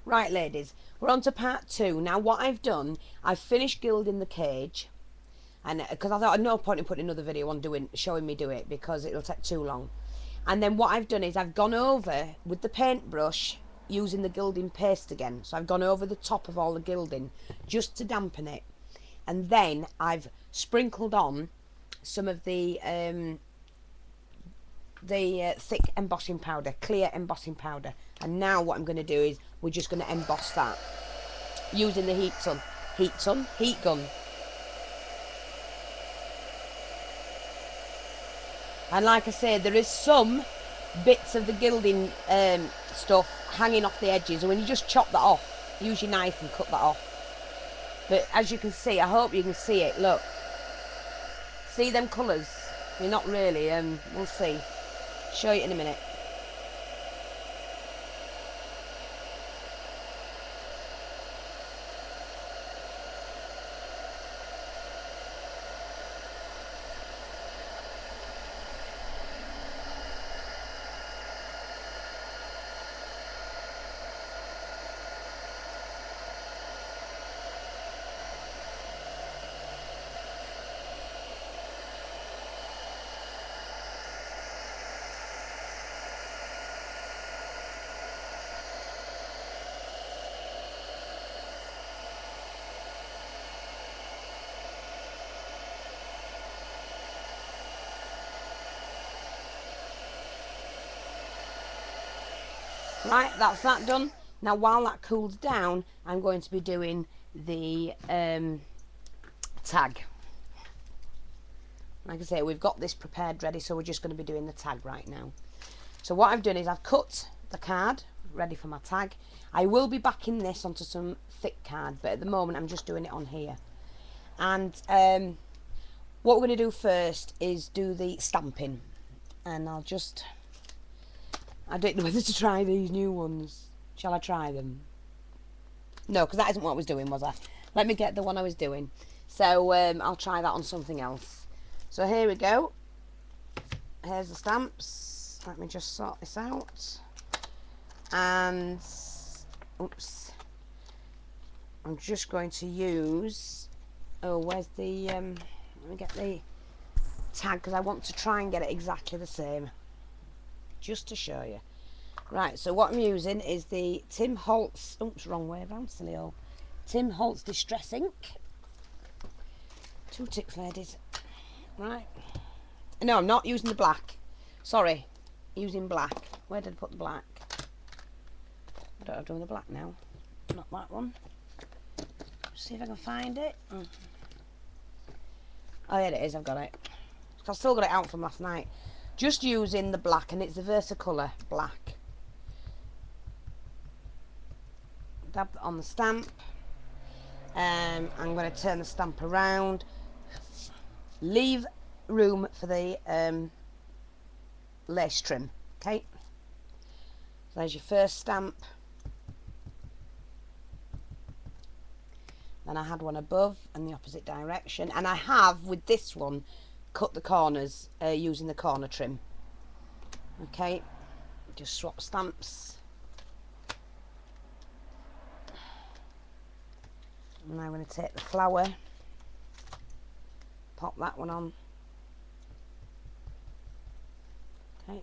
Right, ladies, we're on to part 2. Now, what I've done, I've finished gilding the cage, and because I thought no point in putting another video on showing me do it, because it'll take too long. And then what I've done is I've gone over with the paintbrush using the gilding paste again. So I've gone over the top of all the gilding just to dampen it, and then I've sprinkled on some of the thick embossing powder, clear embossing powder. And now what I'm going to do is we're just going to emboss that using the heat gun. And like I said, there is some bits of the gilding stuff hanging off the edges, and when you just chop that off, use your knife and cut that off. But as you can see, I hope you can see it, look. See them colours? You're not really, we'll see. Show you in a minute. Right, that's that done. Now while that cools down, I'm going to be doing the tag. Like I say, we've got this prepared ready, so we're just going to be doing the tag right now. So what I've done is I've cut the card ready for my tag. I will be backing this onto some thick card, but at the moment I'm just doing it on here. And what we're going to do first is do the stamping, and I don't know whether to try these new ones. Shall I try them? No, because that isn't what I was doing, was I? Let me get the one I was doing. So I'll try that on something else. So here we go. Here's the stamps. Let me just sort this out. And, oops. I'm just going to use, oh, where's the, let me get the tag, because I want to try and get it exactly the same. Just to show you. Right, so what I'm using is the Tim Holtz, oops, wrong way around, silly old. Tim Holtz Distress Ink. 2 ticks, ladies. Right. No, I'm not using the black. Sorry, using black. Where did I put the black? I don't have to do the black now. Not that one. See if I can find it. Oh, yeah, it is, I've got it. I've still got it out from last night. Just using the black, and it's the Versacolour black. Dab that on the stamp. I'm going to turn the stamp around. Leave room for the lace trim. Okay. So there's your first stamp. Then I had one above in the opposite direction, and I have with this one cut the corners using the corner trim. Okay, just swap stamps. And now I'm going to take the flower, pop that one on. Okay,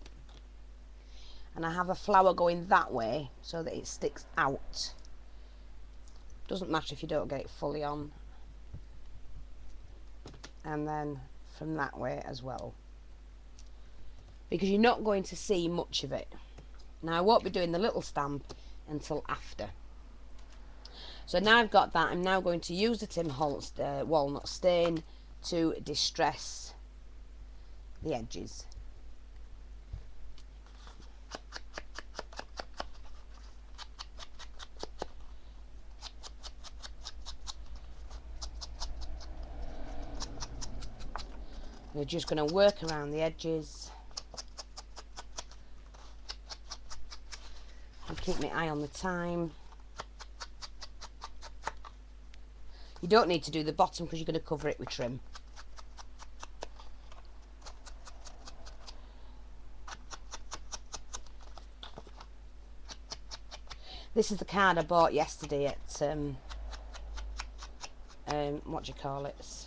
and I have a flower going that way so that it sticks out. Doesn't matter if you don't get it fully on. And then from that way as well, because you're not going to see much of it. Now I won't be doing the little stamp until after. So now I've got that, I'm now going to use the Tim Holtz walnut stain to distress the edges. We're just going to work around the edges and keep my eye on the time. You don't need to do the bottom because you're going to cover it with trim. This is the card I bought yesterday at what do you call it?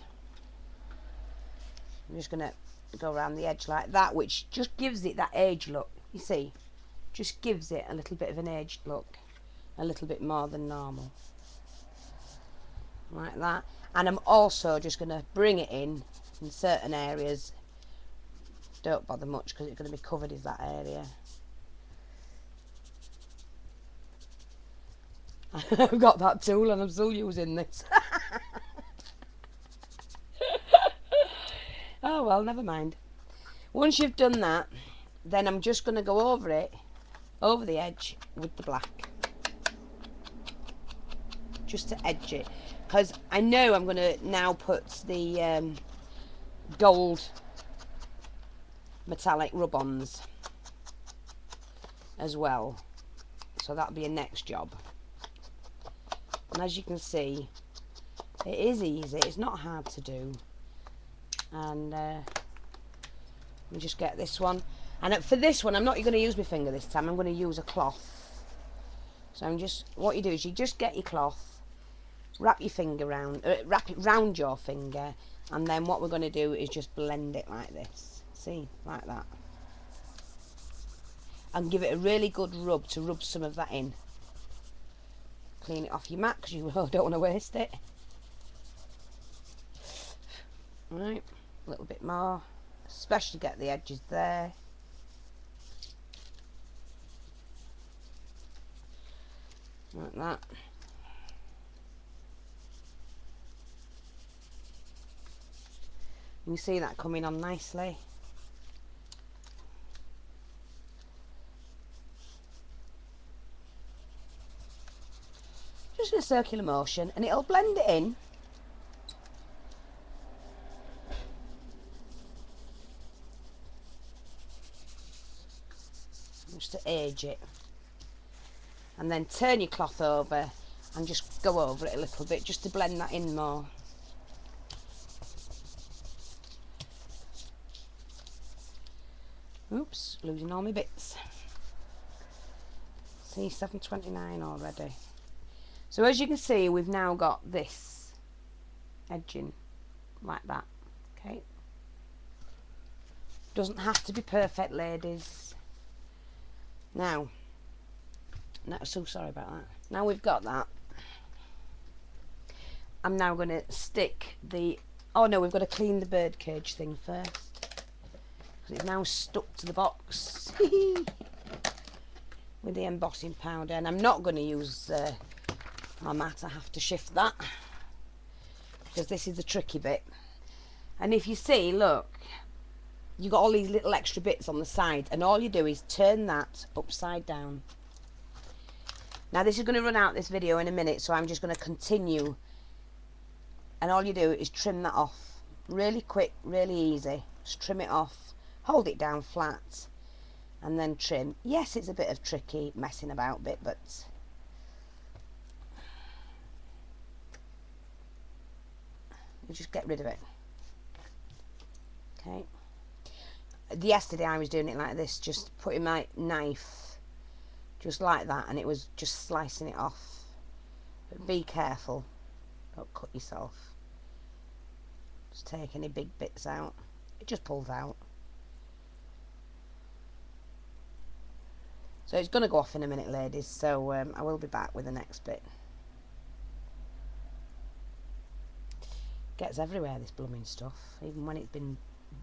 I'm just gonna go around the edge like that, which just gives it that age look. You see, just gives it a little bit of an aged look, a little bit more than normal, like that. And I'm also just gonna bring it in certain areas. Don't bother much because it's going to be covered in that area. I've got that tool and I'm still using this. Oh well, never mind. Once you've done that, then I'm just going to go over it, over the edge with the black, just to edge it, because I know I'm going to now put the gold metallic rub-ons as well, so that'll be a next job. And as you can see, it is easy, it's not hard to do. And let me just get this one, and for this one I'm not going to use my finger this time, I'm going to use a cloth. So I'm just, what you do is you just get your cloth, wrap your finger round, wrap it round your finger, and then what we're going to do is just blend it like this, see, like that, and give it a really good rub to rub some of that in. Clean it off your mat because you don't want to waste it. Right, a little bit more, especially get the edges there. Like that. You see that coming on nicely. Just in a circular motion, and it'll blend it in. Just to age it. And then turn your cloth over and just go over it a little bit, just to blend that in more. Oops, losing all my bits. See, 7:29 already. So as you can see, we've now got this edging like that. Okay. Doesn't have to be perfect, ladies. Now, so sorry about that. Now we've got that, I'm now going to stick the, oh no, we've got to clean the bird cage thing first, because it's now stuck to the box with the embossing powder, and I'm not going to use my mat. I have to shift that because this is the tricky bit. And if you see, look, you've got all these little extra bits on the side, and all you do is turn that upside down. Now this is going to run out this video in a minute, so I'm just going to continue, and all you do is trim that off. Really quick, really easy. Just trim it off, hold it down flat, and then trim. Yes, it's a bit of tricky messing about bit, but you just get rid of it. Okay. Yesterday I was doing it like this, just putting my knife just like that, and it was just slicing it off. But be careful, don't cut yourself. Just take any big bits out. It just pulls out. So it's going to go off in a minute, ladies, so I will be back with the next bit. Gets everywhere, this blooming stuff, even when it's been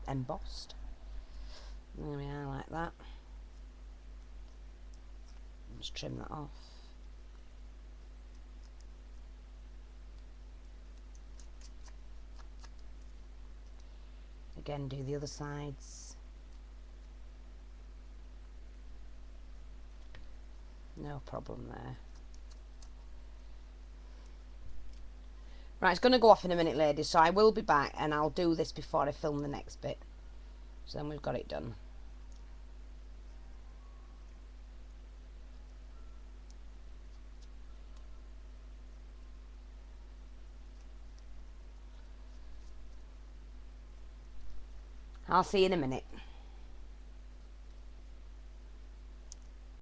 embossed. There we are, like that. Just trim that off. Again, do the other sides. No problem there. Right, it's going to go off in a minute, ladies, so I will be back, and I'll do this before I film the next bit. So then we've got it done. I'll see you in a minute.